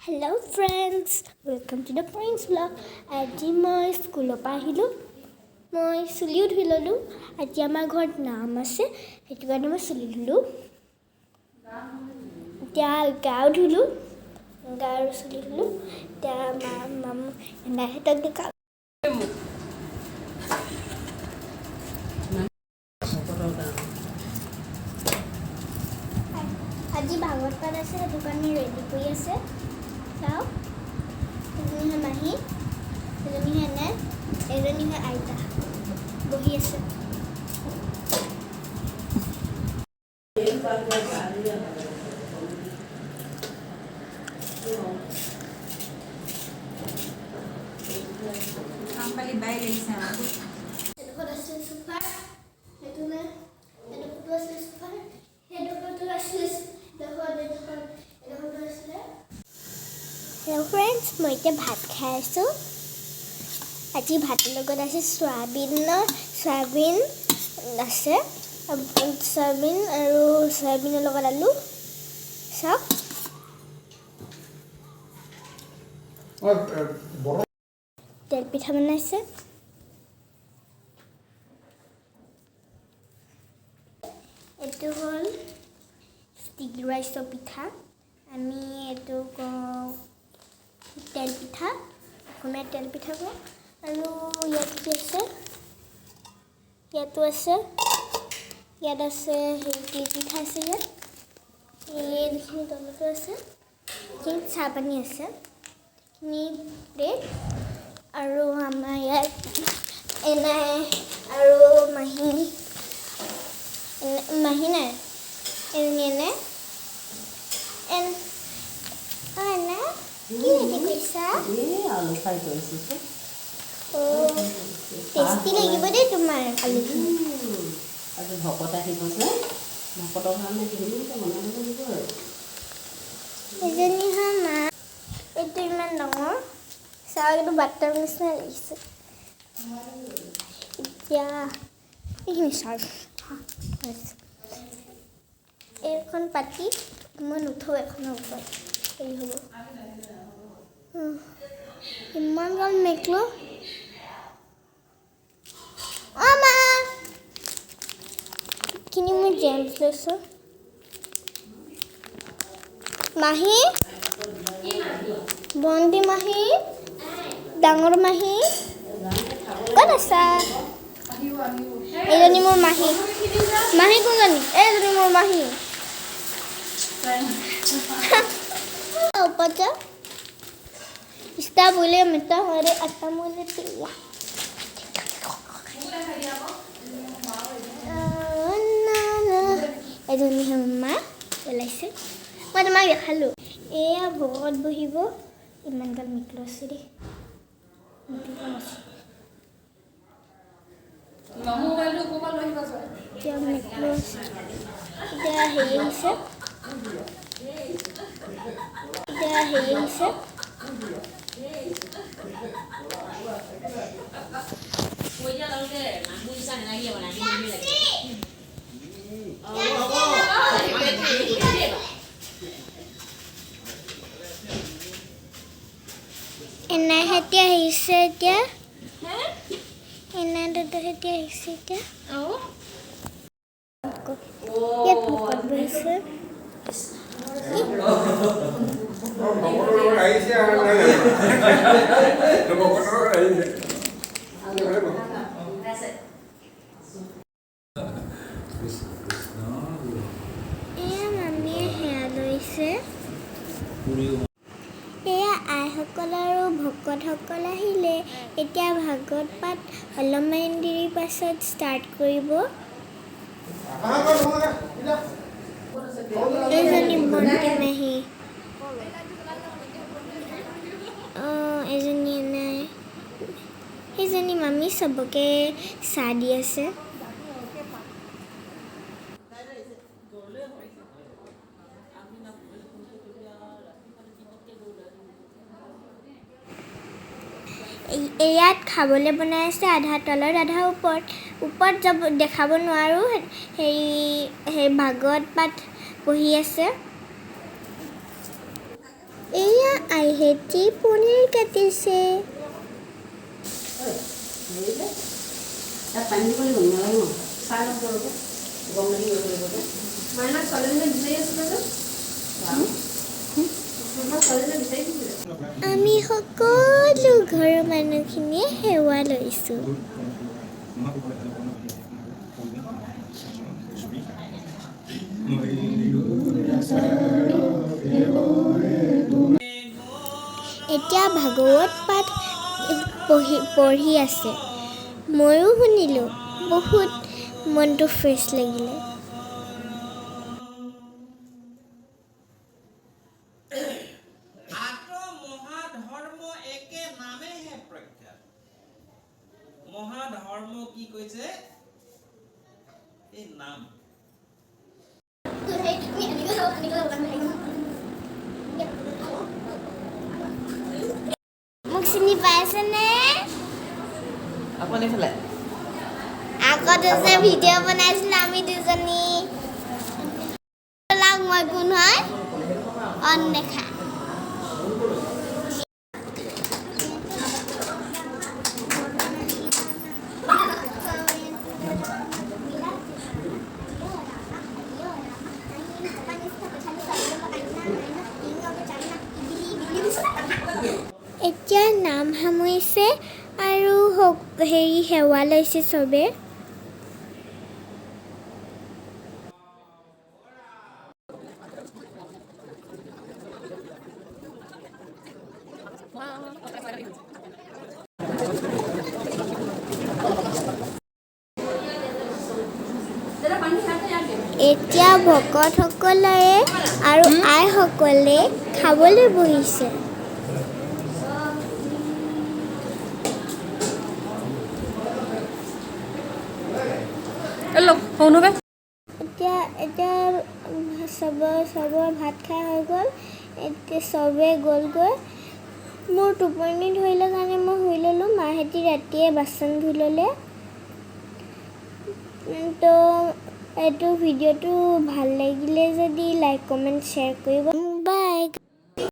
Hello friends, welcome to the Friends vlog. আজি মই স্কুলৰ পৰা আহিলোঁ। মই চুলিও ধুই ল'লোঁ। আজি আমাৰ ঘৰত নাম আছে, সেইটো কাৰণে মই চুলি ধুলোঁ। এতিয়া গাও ধুলোঁ, গা আৰু চুলি ধুলোঁ। এতিয়া এনাইহঁতক দেখাওঁ। আজি ভাগৱত পাঠ আছে, সেইটো কাৰণে ৰেডি কৰি আছে। চাওক, এজনীহে মাহী, এজনীহে এনে, এজনীহে আইতা বহি আছে। Hello friends, মই এতিয়া ভাত খাই আছোঁ। আজি ভাতৰ লগত আছে সয়াবিন আছে, সয়াবিন আৰু সয়াবিনৰ লগত আলু। চাওক, তেল পিঠা বনাইছে। এইটো হ'ল ষ্টিকি ৰাইচৰ পিঠা, আমি এইটো কওঁ তেল পিঠা, অসমীয়া তেল পিঠা কওঁ। আৰু ইয়াত কি আছে, ইয়াতো আছে, ইয়াত আছে হেৰি পিঠা আছে, ইয়াত এইখিনি তলতো আছে, এইখিনিত চাহ পানী আছে, এইখিনি প্লেট। আৰু আমাৰ ইয়াত এনাই আৰু মাহী নাই, এজনী এনে এনে কি ৰেডি কৰিছা? আলু ফ্ৰাই কৰিছোঁ। টেষ্টি লাগিব দেই তোমাৰ আলুখিনি। আজি ভকত আহিব যে, ভকতৰ কাৰণে ধুনীয়াকৈ বনাব লাগিব আৰু। এজনী হয় মা, এইটো ইমান ডাঙৰ, চাওক এইটো বাটাৰ নিচিনা লাগিছে। এতিয়া এইখিনি চাওক, এইখন পাতি মই নুঠোঁ, এখনৰ ওপৰত হেৰি হ'ব। ইমান গাল মেকলো মা, এইখিনি মই জেমছ লৈছোঁ। মাহী, বন্তি মাহী, ডাঙৰ মাহী ক'ত আছা? এইজনী মোৰ মাহী। মাহী কোনজনী? এইজনী মোৰ মাহী। ওপৰত যাওঁ। Está boleh minta hari atau boleh pilih. এজনী মা ওলাইছে, মই তোমাক দেখালোঁ। এয়া ভকত বহিব, ইমান গাল মিক্লো আছে দেই। এতিয়া মিক্লো আছে, এতিয়া হেৰি আহিছে, এনাই হেতি আহিছে এতিয়া, এনাই দাদা হেতি আহিছে এতিয়া। ইয়াত ভকত বহিছে। এয়া মামীয়ে সেয়া লৈছে। এয়া আইসকল আৰু ভকতসকল আহিলে। এতিয়া ভাগৱত পাঠ অলপমান দেৰি পাছত ষ্টাৰ্ট কৰিব। এজনী বন্তি মাহী, এজনী নাই, সেইজনী মামী চবকে চাহ দি আছে। ইয়াত খাবলৈ বনাই আছে, আধা তলত আধা ওপৰত যাব দেখাব নোৱাৰোঁ। সেই ভাগৱত পাঠ পঢ়ি আছে। এয়া এহেঁতি পনীৰ কাটিছে। তাত পানী দিব লাগিব নালাগে ন চাই ল'ব লাগিব গম লাগি কৰিব লাগিব যে মাইনা ছোৱালীজনী বিচাৰি আছিলে যে আমি সকলো ঘৰৰ মানুহখিনিয়ে সেৱা লৈছোঁ। এতিয়া ভাগৱত পাঠ পঢ়ি আছে। ময়ো শুনিলোঁ, বহুত মনটো ফ্ৰেছ লাগিলে। মহাধৰ্ম কি কৈছে এই নাম মোক চিনি পাইছেনে? আপুনি ফালে আগতে যে ভিডিঅ' বনাইছিলোঁ আমি দুজনী মই কোন হয় অন্বেষা। এতিয়া নাম সামৰিছে আৰু সেৱা লৈছে চবে। এতিয়া ভকতসকলে আৰু আইসকলে খাবলৈ বহিছে। এতিয়া চবৰ ভাত খাই হৈ গ'ল। এতিয়া চবে গ'লগৈ। মোৰ টোপনি ধৰিলে কাৰণে মই শুই ল'লোঁ। মাহঁতি ৰাতিয়ে বাচন ধুই ল'লে। তো এইটো ভিডিঅ'টো ভাল লাগিলে যদি লাইক কমেণ্ট শ্বেয়াৰ কৰিব।